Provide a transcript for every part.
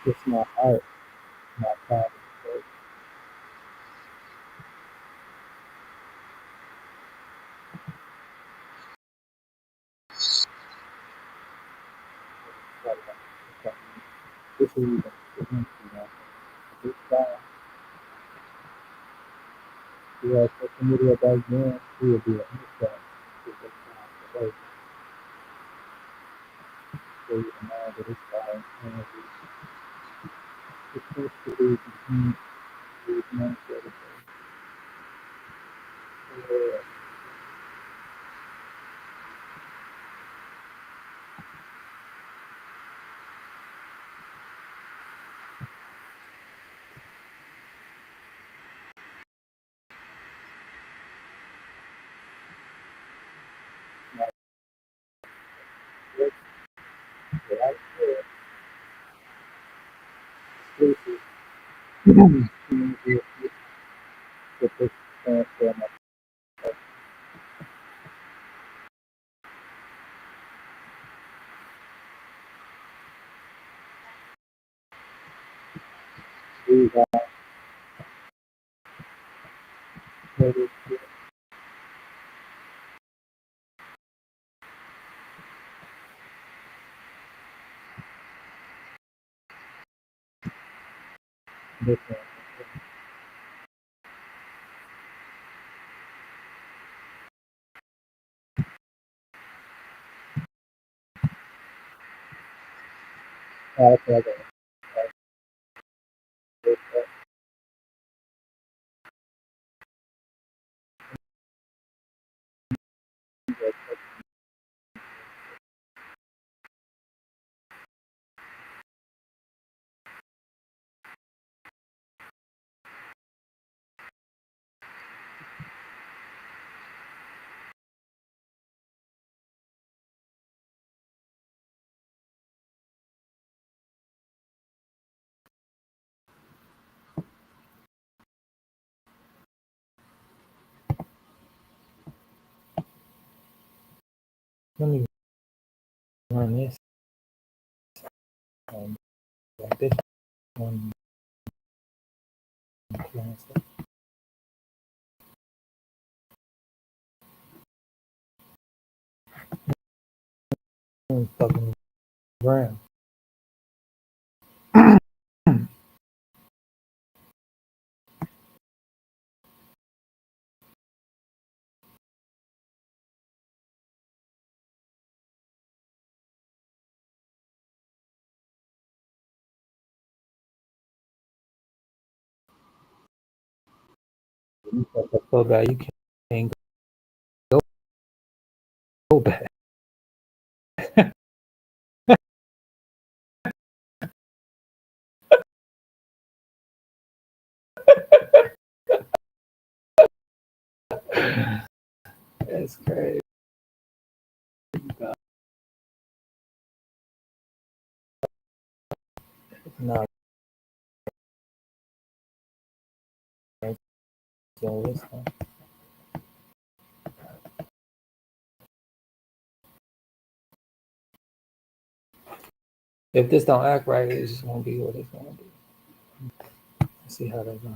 It's my art, my passion. So it's like, this is even this guy who had social media back then, he would be an insult to this guy. So you know that this guy is supposed to be these men for the right exclusive community with this for my these maybe different. I feel like this, let me run this like this one fucking ground. So bad you can't go back. That's crazy. No, so this one. If this don't act right, it just won't be what it's gonna be. Let's see how that goes.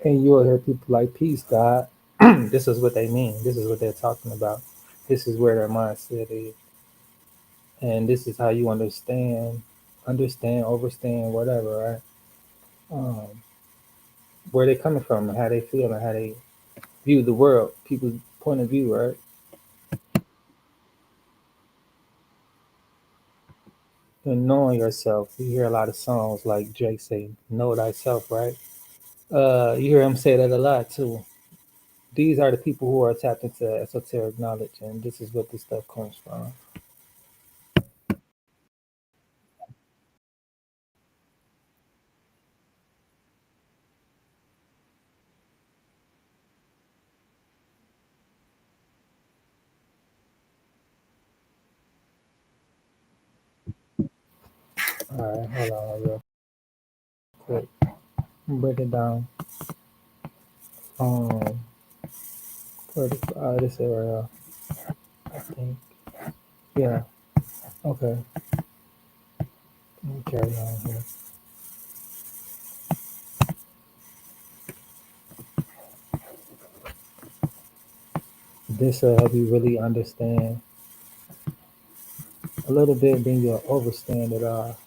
And you will hear people like, peace, God. This is what they mean. This is what they're talking about. This is where their mindset is. And this is how you understand, overstand, whatever, right? Um, where they coming from and how they feel and how they view the world, people's point of view, right? And knowing yourself. You hear a lot of songs like Drake say, know thyself, right? You hear him say that a lot too. These are the people who are tapped into esoteric knowledge, and this is what this stuff comes from. All right, hold on real quick. Break it down. Um, this area, I think. Yeah. Okay. Let me carry on here. This will help you really understand a little bit, then you'll overstand it all.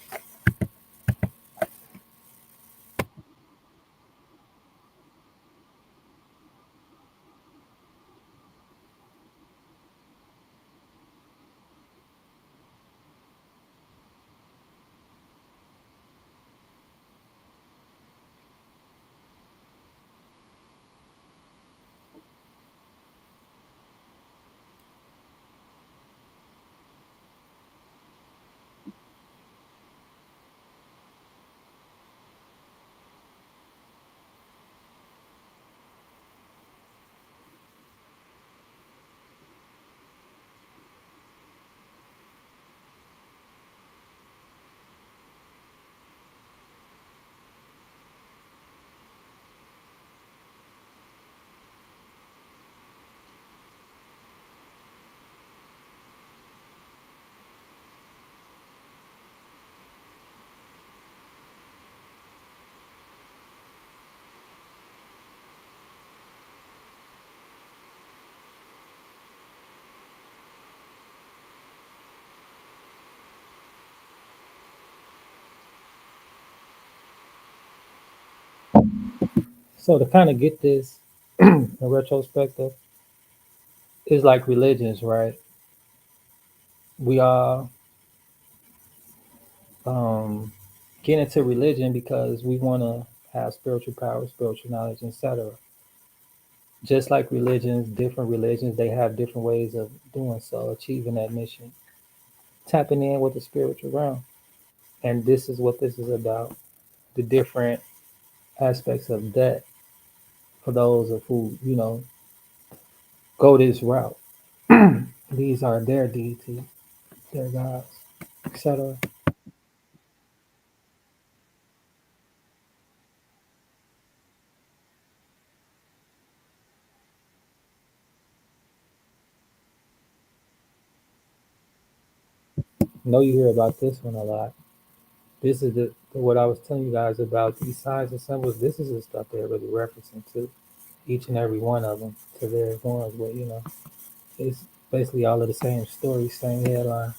So to kind of get this in retrospective, it's like religions, right? We all um, get into religion because we want to have spiritual power, spiritual knowledge, etc. Just like religions, different religions, they have different ways of doing so, achieving that mission, tapping in with the spiritual realm. And this is what this is about, the different aspects of that for those of who, go this route. These are their deities, their gods, etc. Know you hear about this one a lot. This is what I was telling you guys about these signs and symbols. This is the stuff they're really referencing to, each and every one of them, to their ones. But it's basically all of the same story, same headline.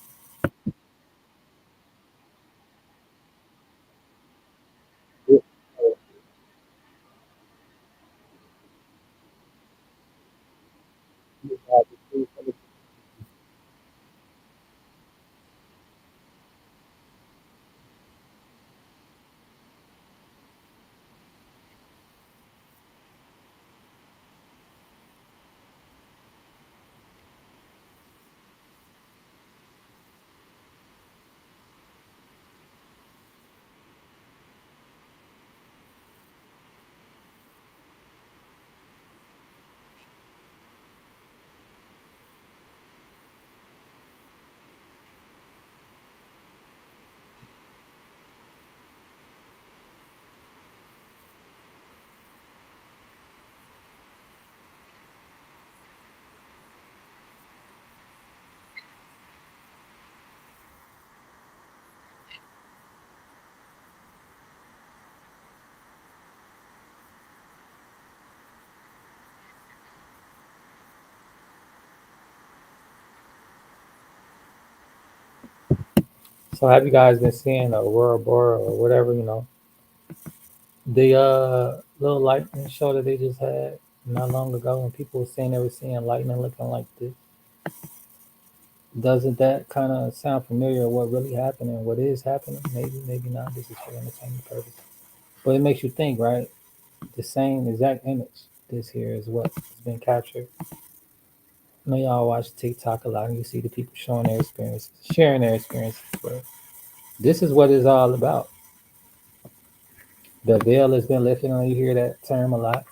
So have you guys been seeing Aurora Boreal or whatever, the little lightning show that they just had not long ago, and people were saying they were seeing lightning looking like this? Doesn't that kind of sound familiar? What really happened and what is happening? Maybe, maybe not. This is for entertainment purpose, but it makes you think, right? The same exact image. This here is what's been captured. I know y'all watch TikTok a lot, and you see the people showing their experiences, sharing their experiences. But this is what it's all about. The veil has been lifted, and you hear that term a lot.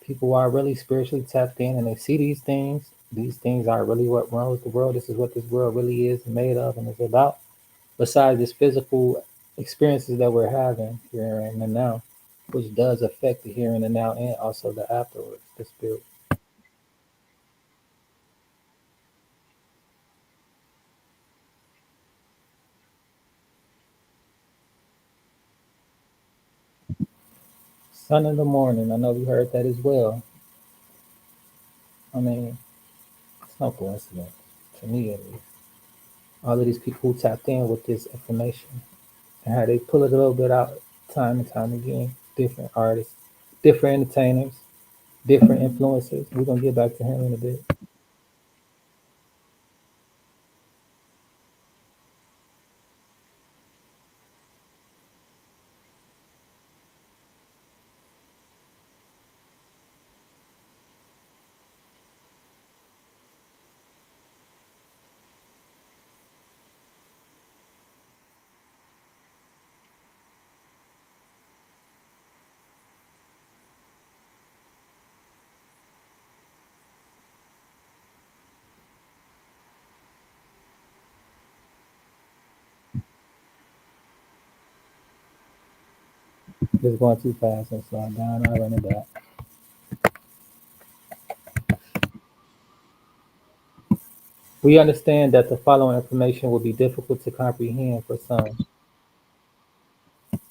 People are really spiritually tapped in, and they see these things. These things are really what runs the world. This is what this world really is made of and is about. Besides this physical experiences that we're having here and the now, which does affect the here and the now, and also the afterwards, the spirit. Sun in the morning. I know we heard that as well. I mean, it's no coincidence to me at least. All of these people who tapped in with this information and how they pull it a little bit out time and time again. Different artists, different entertainers, different influencers. We're gonna get back to him in a bit. Just going too fast and slow down. I'll run it back. We understand that the following information will be difficult to comprehend for some,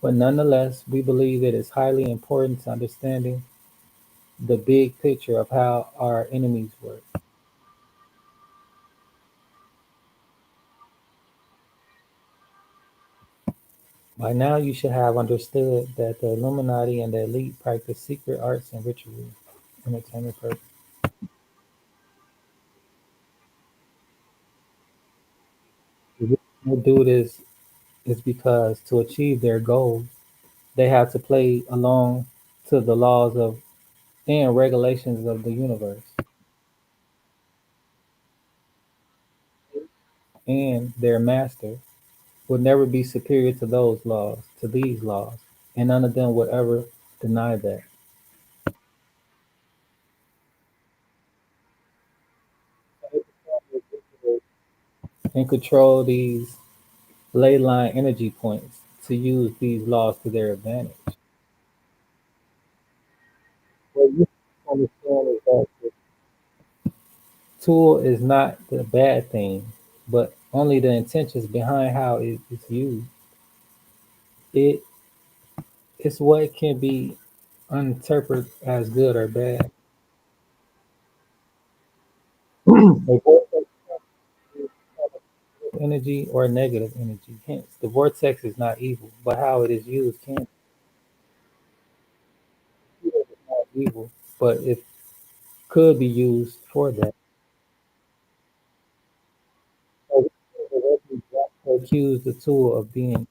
but nonetheless, we believe it is highly important to understanding the big picture of how our enemies work. By now, you should have understood that the Illuminati and the elite practice secret arts and rituals, entertainment purpose. The reason they do this is because to achieve their goals, they have to play along to the laws of and regulations of the universe, and their master would never be superior to those laws, to these laws, and none of them would ever deny that and control these ley line energy points to use these laws to their advantage. What you understand is that the tool is not the bad thing, but only the intentions behind how it is used. It is what can be interpreted as good or bad. A vortex is energy or negative energy. Hence, the vortex is not evil, but how it is used can be not evil, but it could be used for that. So accuse the tool of being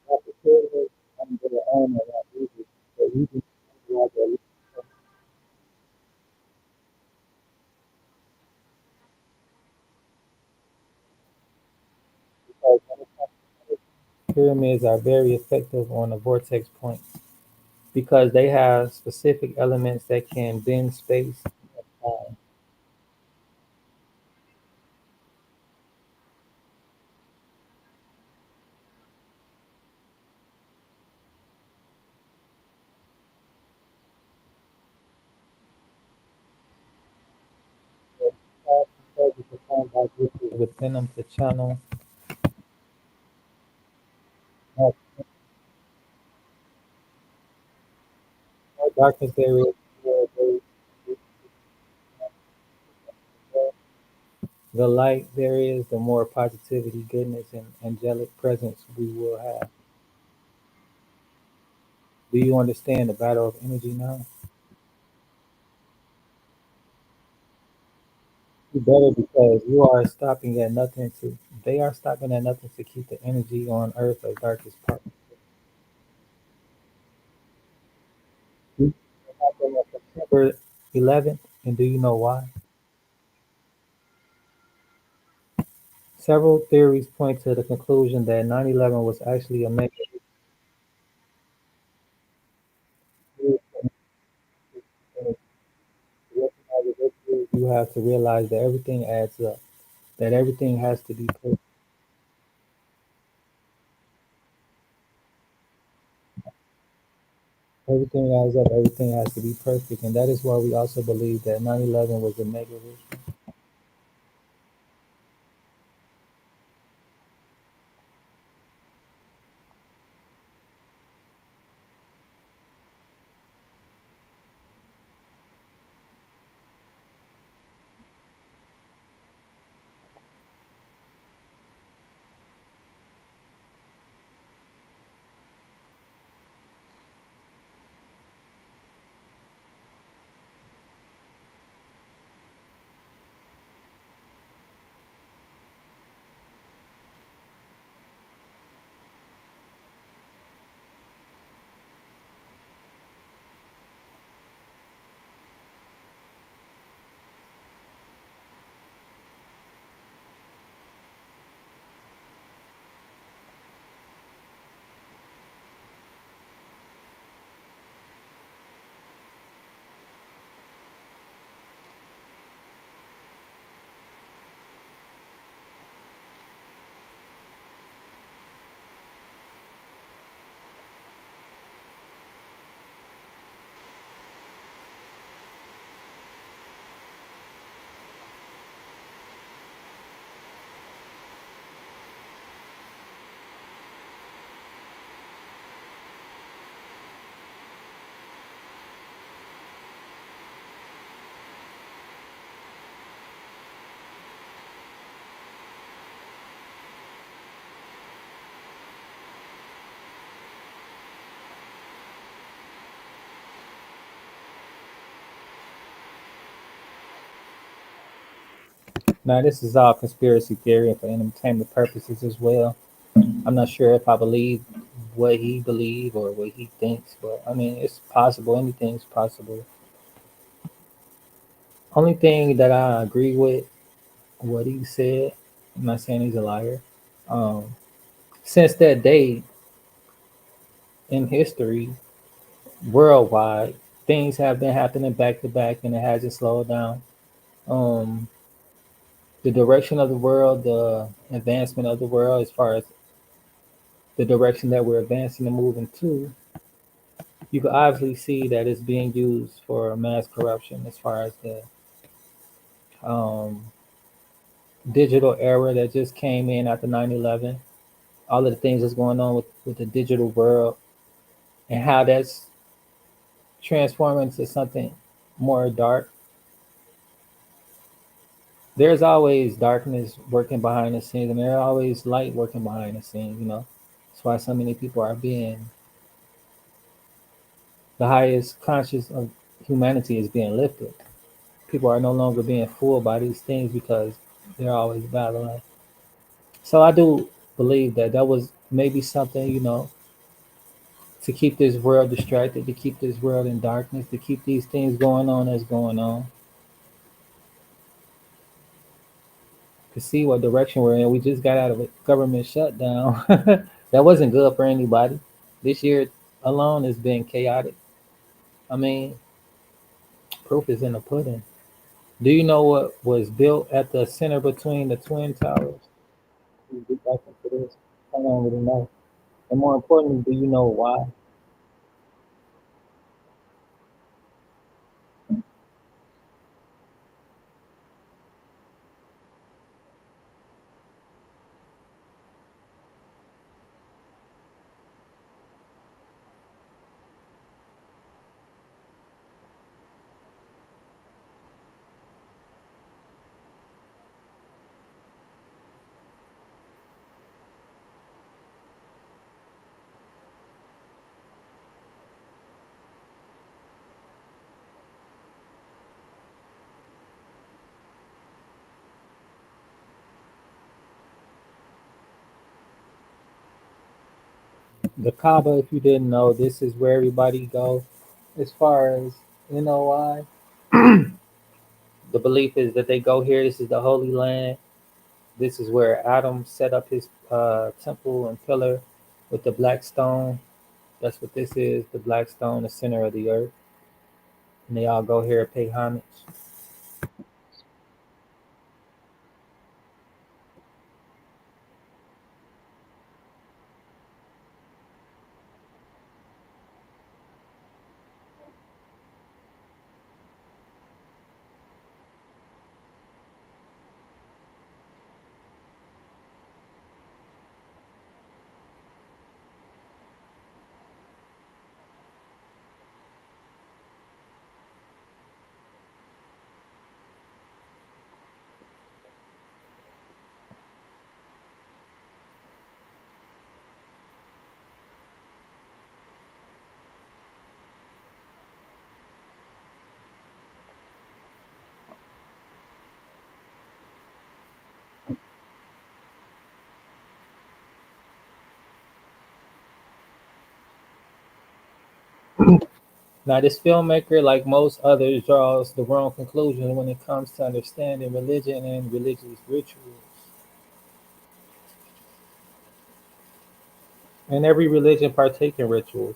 opportunity under the owner that evil. So you can like a because pyramids are very effective on the vortex points because they have specific elements that can bend space and time. Within them to channel more darkness areas where they the light there is, the more positivity, goodness, and angelic presence we will have. Do you understand the battle of energy now? You better, because you are stopping at nothing to. They are stopping at nothing to keep the energy on Earth as dark as possible. It happened on September 11th, and do you know why? Several theories point to the conclusion that 9/11 was actually a major. You have to realize that everything adds up. That everything has to be perfect. Everything adds up. Everything has to be perfect, and that is why we also believe that 9/11 was a mega ritual. Now, this is all conspiracy theory and for entertainment purposes as well. I'm not sure if I believe what he believes or what he thinks, but I mean, it's possible. Anything's possible. Only thing that I agree with what he said. I'm not saying he's a liar. Um, since that day in history, worldwide, things have been happening back to back, and it hasn't slowed down. Um, the direction of the world, the advancement of the world, as far as the direction that we're advancing and moving to, you can obviously see that it's being used for mass corruption as far as the um, digital era that just came in after 9/11. All of the things that's going on with the digital world and how that's transforming into something more dark. There's always darkness working behind the scenes, and there's always light working behind the scenes. That's why so many people are being, the highest conscious of humanity is being lifted. People are no longer being fooled by these things because they're always battling. So I do believe that that was maybe something, to keep this world distracted, to keep this world in darkness, to keep these things going on that's going on, to see what direction we're in. We just got out of a government shutdown. That wasn't good for anybody. This year alone has been chaotic. I mean, proof is in the pudding. Do you know what was built at the center between the Twin Towers? We get back into this. I don't really know. And more importantly, do you know why? The Kaaba, if you didn't know, this is where everybody go. As far as NOI, the belief is that they go here. This is the Holy Land. This is where Adam set up his temple and pillar with the black stone. That's what this is, the black stone, the center of the earth. And they all go here and pay homage. Now, this filmmaker, like most others, draws the wrong conclusion when it comes to understanding religion and religious rituals. And every religion partake in rituals,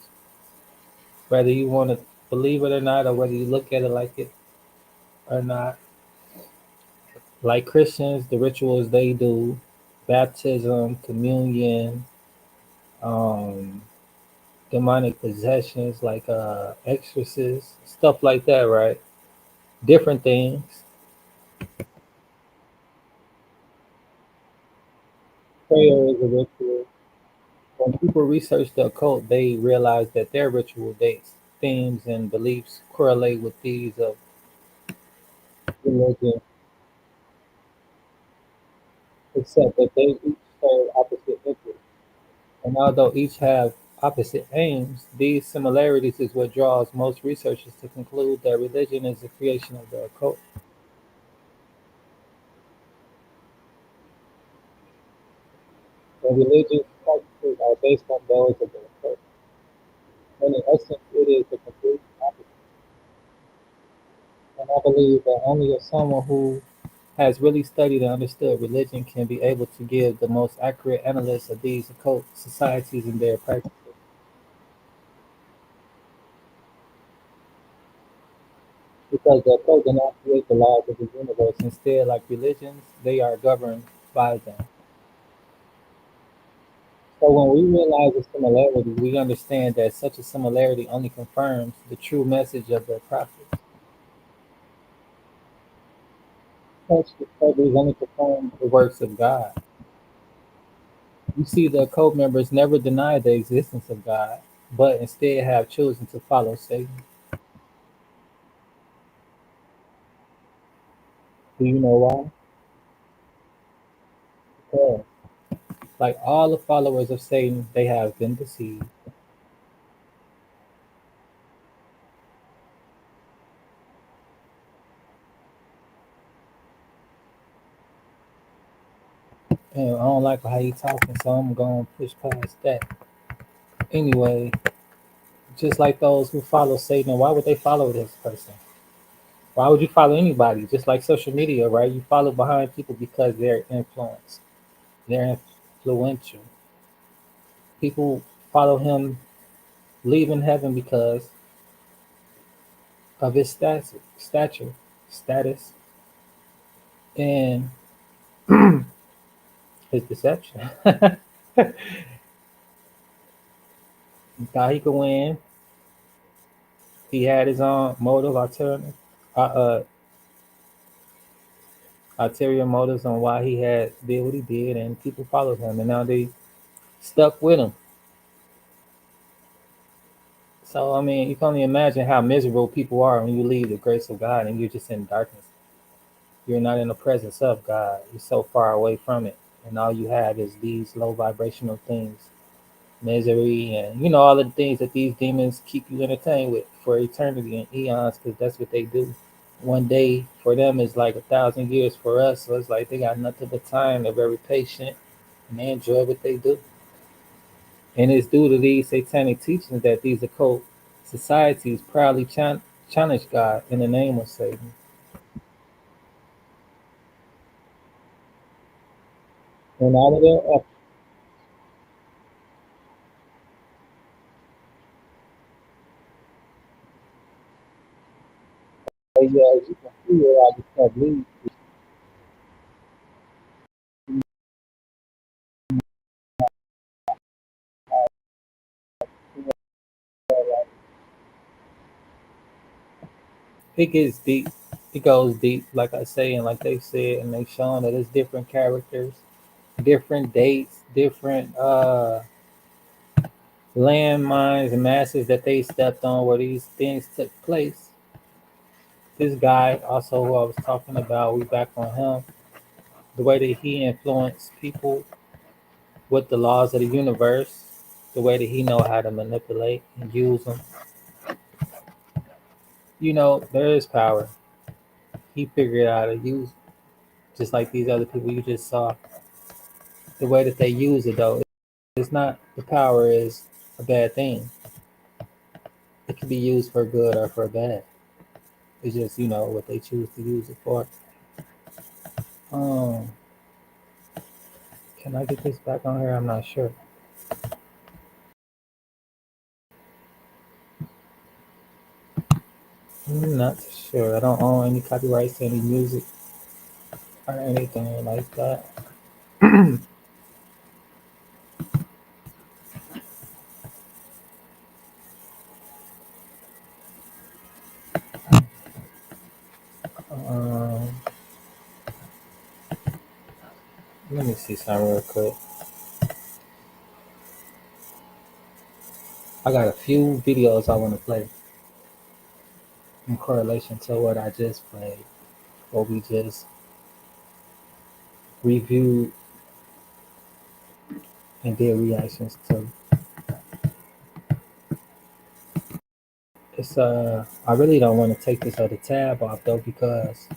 whether you want to believe it or not, or whether you look at it like it or not. Like Christians, the rituals they do, baptism, communion, um, demonic possessions, like exorcists, stuff like that, right? Different things. Prayer is a ritual. When people research the occult, they realize that their ritual dates, themes, and beliefs correlate with these of religion, except that they each serve opposite interests. And although each have opposite aims, these similarities is what draws most researchers to conclude that religion is a creation of the occult. And religious practices are based on those of the occult. And in essence, it is the complete opposite. And I believe that only if someone who has really studied and understood religion can be able to give the most accurate analysis of these occult societies and their practices. Because the occult did not create the laws of the universe. Instead, like religions, they are governed by them. So when we realize the similarity, we understand that such a similarity only confirms the true message of the prophet. Such discoveries only confirm the works of God. You see, the occult members never deny the existence of God, but instead have chosen to follow Satan. Do you know why? Because, like all the followers of Satan, they have been deceived. And I don't like how you talking, so I'm going to push past that. Anyway, just like those who follow Satan, why would they follow this person? Why would you follow anybody? Just like social media, right? You follow behind people because they're influenced, they're influential. People follow him leaving heaven because of his status, and his deception. He thought he could win. He had his own motive, ulterior motives on why he had did what he did, and people followed him, and now they stuck with him. So I mean, you can only imagine how miserable people are when you leave the grace of God and you're just in darkness. You're not in the presence of God. You're so far away from it, and all you have is these low vibrational things, misery, and all the things that these demons keep you entertained with for eternity and eons, because that's what they do. One day for them is like 1,000 years for us, so it's like they got nothing but time. They're very patient and they enjoy what they do. And it's due to these satanic teachings that these occult societies proudly challenge God in the name of Satan. And all of their efforts, as you can see here, I just can't believe it gets deep. It goes deep, like I say, and like they said, and they shown that it's different characters, different dates, different landmines and masses that they stepped on where these things took place. This guy, also who I was talking about, we back on him. The way that he influenced people with the laws of the universe, the way that he know how to manipulate and use them. There is power. He figured out how to use, just like these other people you just saw. The way that they use it, though, it's not the power is a bad thing. It can be used for good or for bad. It's just what they choose to use it for. Um, can I get this back on here? I'm not sure. I'm not sure. I don't own any copyrights to any music or anything like that. Um, let me see something real quick. I got a few videos I want to play in correlation to what I just played, what we just reviewed and did reactions to. I really don't want to take this other tab off though because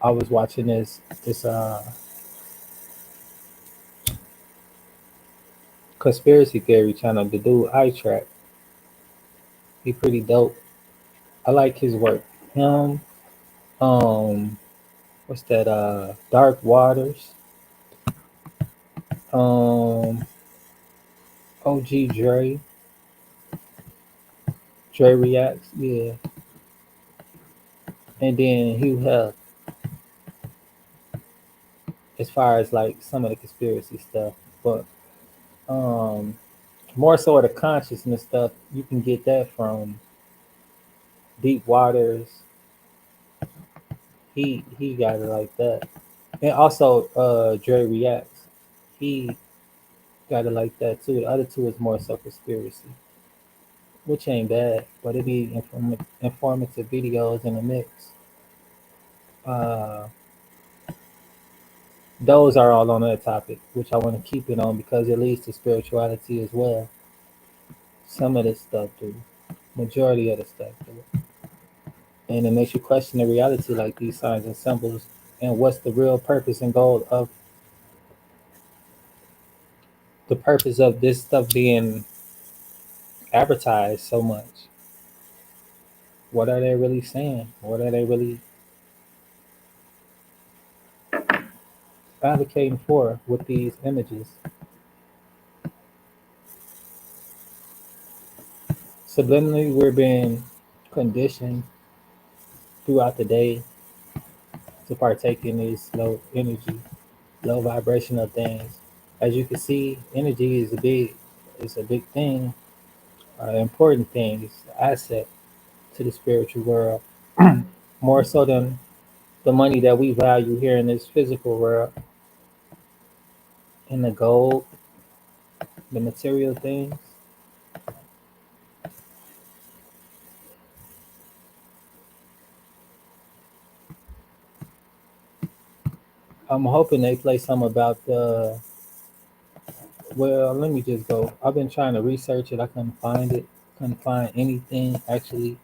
I was watching this conspiracy theory channel, the dude I track. He pretty dope. I like his work. Him, um, what's that? Dark Waters, um, OG Dre reacts, yeah, and then Hugh Hell. As far as like some of the conspiracy stuff, but um, more so the consciousness stuff, you can get that from Deep Waters. He got it like that, and also Dre reacts. He got it like that too. The other two is more so conspiracy, which ain't bad, but it be informative videos in the mix. Uh, those are all on that topic, which I want to keep it on because it leads to spirituality as well. Some of this stuff do, majority of the stuff do, and it makes you question the reality, like these signs and symbols, and what's the real purpose and goal of the purpose of this stuff being advertised so much. What are they really saying? What are they really advocating for with these images? Subliminally, we're being conditioned throughout the day to partake in these low energy, low vibrational things. As you can see, energy is a big thing, important thing. It's an asset to the spiritual world, more so than the money that we value here in this physical world, in the gold, the material things. I'm hoping they play some about the. Well, let me just go. I've been trying to research it. I couldn't find it. Couldn't find anything actually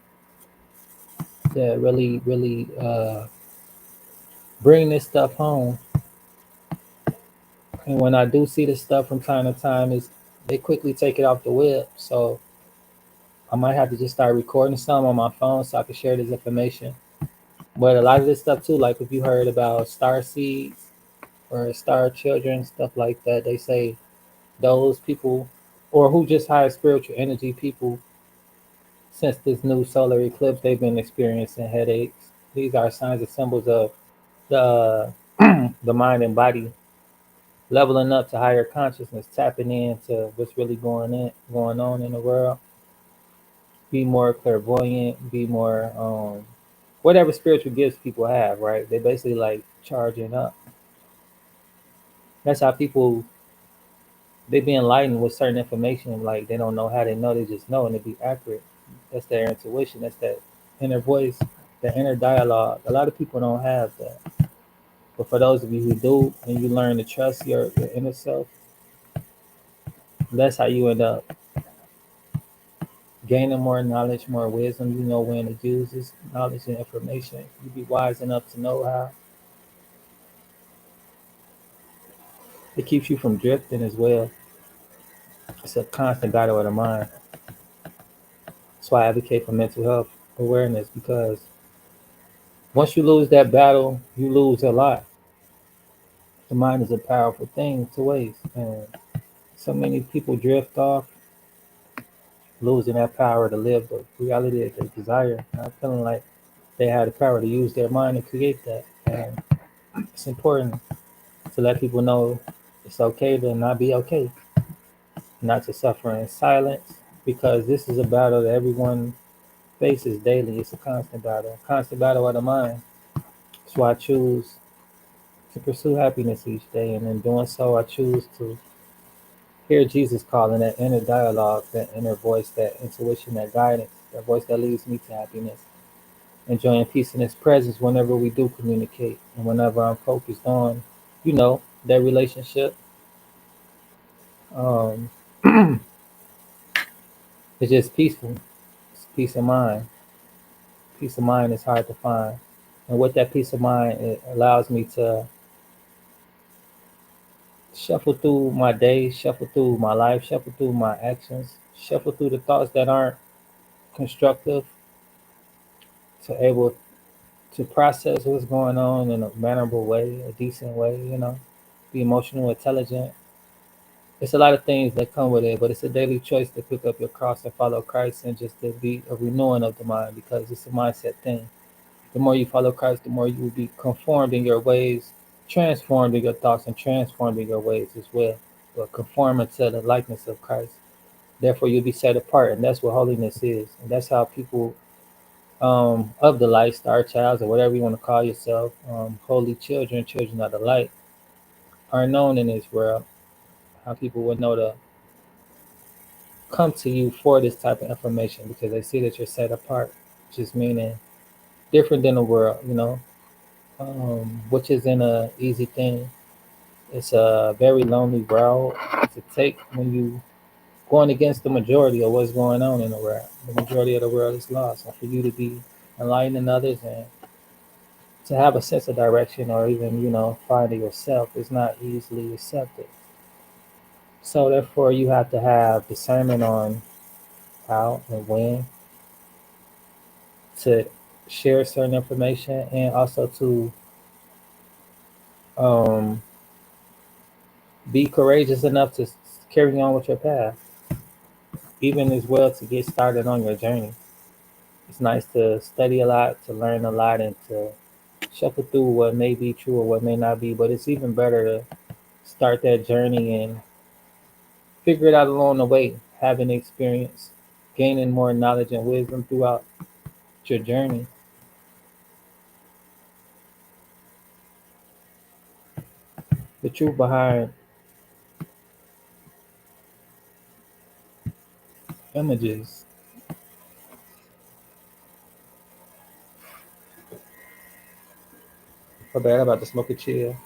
that really bring this stuff home. And when I do see this stuff from time to time, it's they quickly take it off the web. So I might have to just start recording some on my phone so I can share this information. But a lot of this stuff too, like if you heard about star seeds or star children, stuff like that, they say those people or who just hired spiritual energy people since this new solar eclipse, they've been experiencing headaches. These are signs and symbols of the the mind and body leveling up to higher consciousness, tapping into what's really going on in the world. Be more clairvoyant, be more whatever spiritual gifts people have, right? They basically like charging up. That's how people they be enlightened with certain information, like they don't know how they know, they just know and it be accurate. That's their intuition, that's that inner voice, the inner dialogue. A lot of people don't have that. But for those of you who do and you learn to trust your inner self, that's how you end up gaining more knowledge, more wisdom. You know when to use this knowledge and information. You be wise enough to know how. It keeps you from drifting as well. It's a constant battle of the mind. That's why I advocate for mental health awareness because once you lose that battle, you lose a lot. The mind is a powerful thing to waste. And so many people drift off, losing that power to live the reality that they desire. Not feeling like they have the power to use their mind to create that. And it's important to let people know it's okay to not be okay, not to suffer in silence, because this is a battle that everyone faces daily. It's a constant battle of the mind. That's why I choose to pursue happiness each day, and in doing so, I choose to hear Jesus calling that inner dialogue, that inner voice, that intuition, that guidance, that voice that leads me to happiness. Enjoying peace in His presence whenever we do communicate, and whenever I'm focused on, that relationship. Um, it's just peaceful. It's peace of mind. Peace of mind is hard to find, and with that peace of mind, it allows me to shuffle through my day, shuffle through my life, shuffle through my actions, shuffle through the thoughts that aren't constructive, to able to process what's going on in a mannerable way, a decent way, be emotional, intelligent. It's a lot of things that come with it, but it's a daily choice to pick up your cross and follow Christ and just to be a renewing of the mind because it's a mindset thing. The more you follow Christ, the more you will be conformed in your ways, transformed in your thoughts, and transformed in your ways as well. But conforming to the likeness of Christ. Therefore, you'll be set apart, and that's what holiness is. And that's how people of the light, star childs, or whatever you want to call yourself, holy children, children of the light, are known in this world. How people would know to come to you for this type of information because they see that you're set apart, just meaning different than the world, which isn't a easy thing. It's a very lonely road to take when you going against the majority of what's going on in the world. The majority of the world is lost, and for you to be enlightening others and to have a sense of direction or even finding yourself is not easily accepted. So therefore, you have to have discernment on how and when to share certain information, and also to um, be courageous enough to carry on with your path, even as well to get started on your journey. It's nice to study a lot, to learn a lot, and to shuffle through what may be true or what may not be. But it's even better to start that journey and figure it out along the way, having experience, gaining more knowledge and wisdom throughout your journey. The truth behind images. Oh, bad, I'm about to smoke a chill.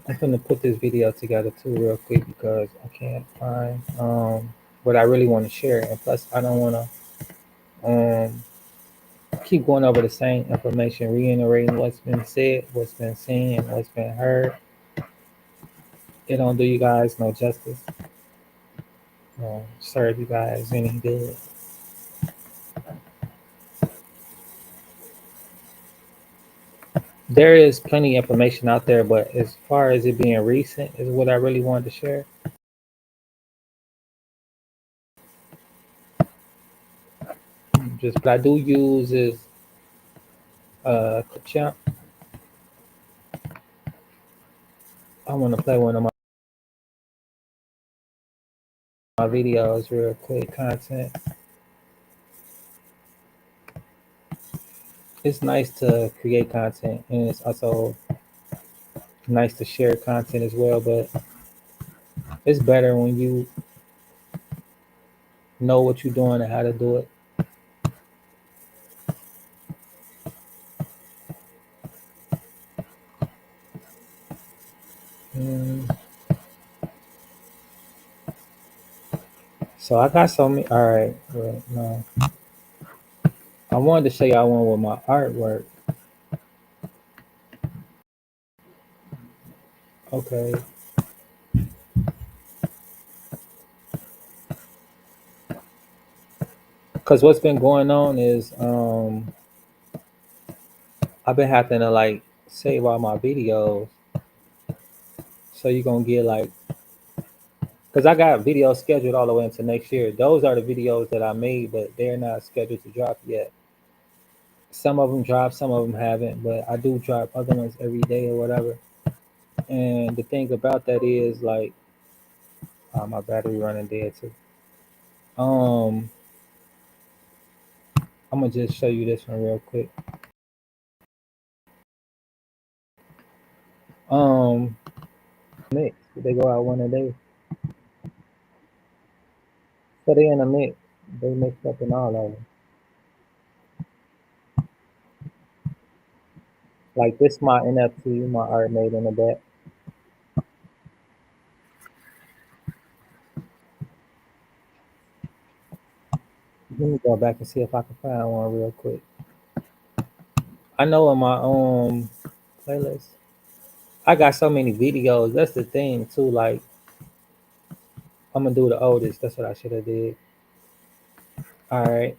I'm gonna put this video together too real quick because I can't find what I really want to share, and plus I don't want to keep going over the same information, reiterating what's been said, what's been seen, and what's been heard. It don't do you guys no justice. serve you guys any good. There is plenty of information out there, but as far as it being recent is what I really wanted to share. Just what I do use is Clipchamp. I want to play one of my videos real quick. Content. It's nice to create content, and it's also nice to share content as well. But it's better when you know what you're doing and how to do it. Mm. So I got so many. All right, well, no, I wanted to show y'all one with my artwork. Okay, because what's been going on is I've been having to like save all my videos, so you're gonna get like because I got videos scheduled all the way into next year. Those are the videos that I made, but they're not scheduled to drop yet. Some of them drop, some of them haven't, but I do drop other ones every day or whatever. And the thing about that is like my battery running dead too. Um, I'm gonna just show you this one real quick. Um, mix. They go out one a day, so they in a mix. They mixed up in all of them. Like this, my NFT, my art made in the back. Let me go back and see if I can find one real quick. I know in my playlist, I got so many videos. That's the thing too. Like I'm gonna do the oldest. That's what I should have did. All right,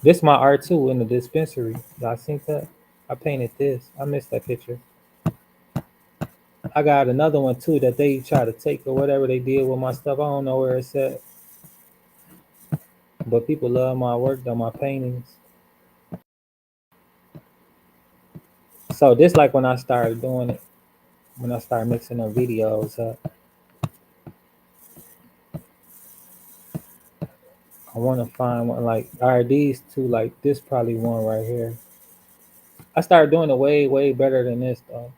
this my art too in the dispensary. Y'all seen that? I painted this. I missed that picture. I got another one too that they try to take or whatever they did with my stuff. I don't know where it's at, but people love my work, though my paintings. So this like when I started doing it, when I started mixing the videos up. I want to find one like all right, these two like this probably one right here. I started doing it way better than this though.